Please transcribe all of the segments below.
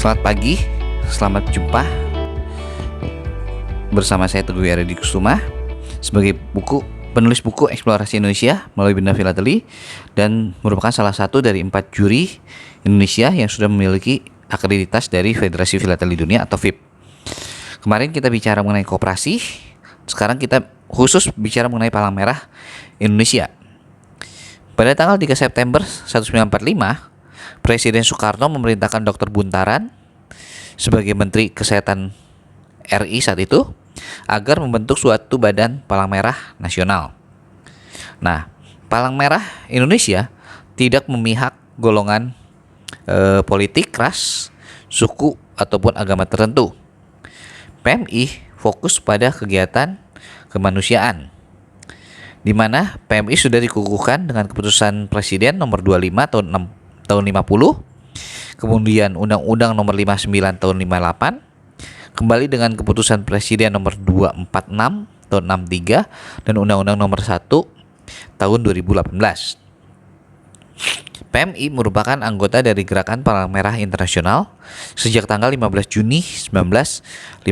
Selamat pagi, selamat jumpa bersama saya Teguh Aredi Kusuma sebagai penulis buku Eksplorasi Indonesia melalui Benda Filateli dan merupakan salah satu dari 4 juri Indonesia yang sudah memiliki akreditas dari Federasi Filateli Dunia atau FIP. Kemarin kita bicara mengenai koperasi, sekarang kita khusus bicara mengenai Palang Merah Indonesia. Pada tanggal 3 September 1945, Presiden Soekarno memerintahkan Dr. Buntaran sebagai Menteri Kesehatan RI saat itu agar membentuk suatu badan Palang Merah Nasional. Nah, Palang Merah Indonesia tidak memihak golongan politik, ras, suku ataupun agama tertentu. PMI fokus pada kegiatan kemanusiaan, di mana PMI sudah dikukuhkan dengan keputusan Presiden nomor 25 tahun 50, kemudian Undang-Undang nomor 59 tahun 58, kembali dengan keputusan Presiden nomor 246 tahun 63 dan Undang-Undang nomor 1 tahun 2018. PMI merupakan anggota dari Gerakan Palang Merah Internasional sejak tanggal 15 Juni 1950,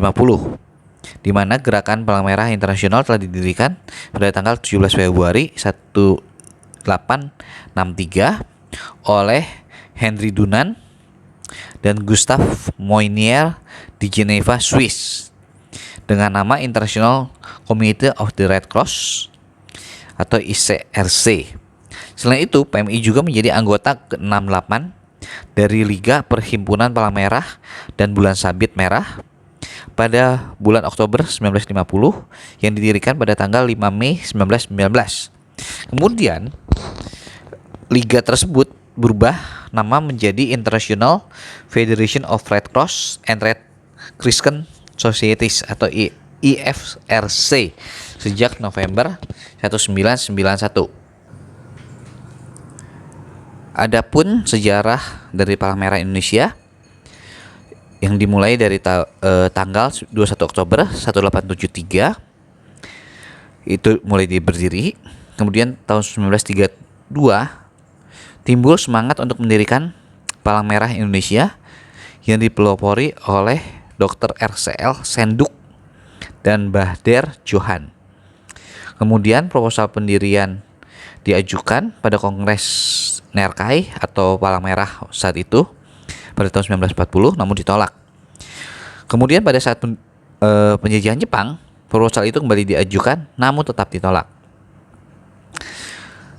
di mana Gerakan Palang Merah Internasional telah didirikan pada tanggal 17 Februari 1863 oleh Henry Dunant dan Gustave Moynier di Geneva, Swiss, dengan nama International Committee of the Red Cross atau ICRC. Selain itu, PMI juga menjadi anggota ke-68 dari Liga Perhimpunan Palang Merah dan Bulan Sabit Merah pada bulan Oktober 1950 yang didirikan pada tanggal 5 Mei 1919. Kemudian liga tersebut berubah nama menjadi International Federation of Red Cross and Red Crescent Societies atau IFRC sejak November 1991. Adapun sejarah dari Palang Merah Indonesia yang dimulai dari tanggal 21 Oktober 1873 itu mulai berdiri. Kemudian tahun 1932 timbul semangat untuk mendirikan Palang Merah Indonesia yang dipelopori oleh Dr. RCL Senduk dan Bahder Johan. Kemudian proposal pendirian diajukan pada Kongres Nerkai atau Palang Merah saat itu pada tahun 1940, namun ditolak. Kemudian pada saat penjajahan Jepang, proposal itu kembali diajukan namun tetap ditolak.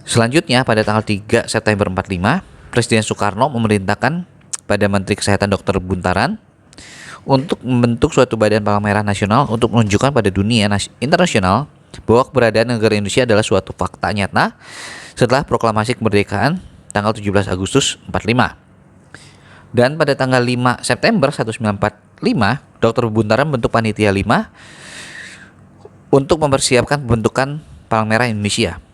Selanjutnya pada tanggal 3 September 45, Presiden Soekarno memerintahkan pada Menteri Kesehatan Dr. Buntaran untuk membentuk suatu badan Palang Merah Nasional untuk menunjukkan pada dunia internasional bahwa keberadaan negara Indonesia adalah suatu fakta nyata setelah proklamasi kemerdekaan tanggal 17 Agustus 45. Dan pada tanggal 5 September 1945, Dr. Buntaran membentuk Panitia 5 untuk mempersiapkan pembentukan Palang Merah Indonesia.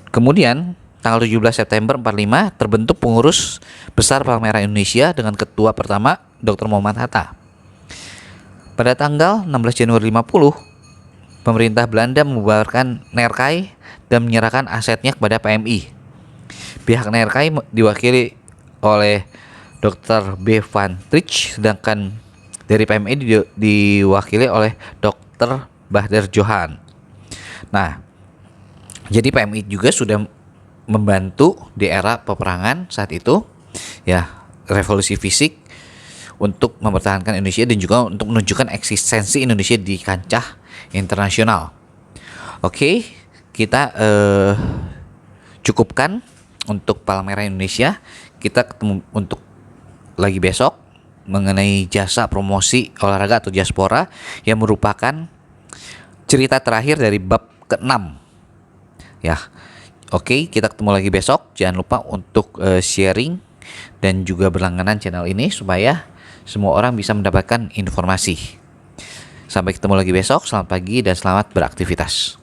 Kemudian tanggal 17 September 45 terbentuk pengurus besar Palang Merah Indonesia dengan ketua pertama Dr. Muhammad Hatta. Pada tanggal 16 Januari 50, pemerintah Belanda membubarkan Nerkai dan menyerahkan asetnya kepada PMI. Pihak Nerkai diwakili oleh Dr. B. Van Trich, sedangkan dari PMI diwakili oleh Dr. Bahder Johan. Nah, jadi PMI juga sudah membantu di era peperangan saat itu, ya, revolusi fisik untuk mempertahankan Indonesia dan juga untuk menunjukkan eksistensi Indonesia di kancah internasional. Oke, kita cukupkan untuk Palang Merah Indonesia. Kita ketemu untuk lagi besok mengenai jasa promosi olahraga atau diaspora yang merupakan cerita terakhir dari bab ke-6. Ya, oke, kita ketemu lagi besok. Jangan lupa untuk sharing dan juga berlangganan channel ini supaya semua orang bisa mendapatkan informasi. Sampai ketemu lagi besok. Selamat pagi dan selamat beraktivitas.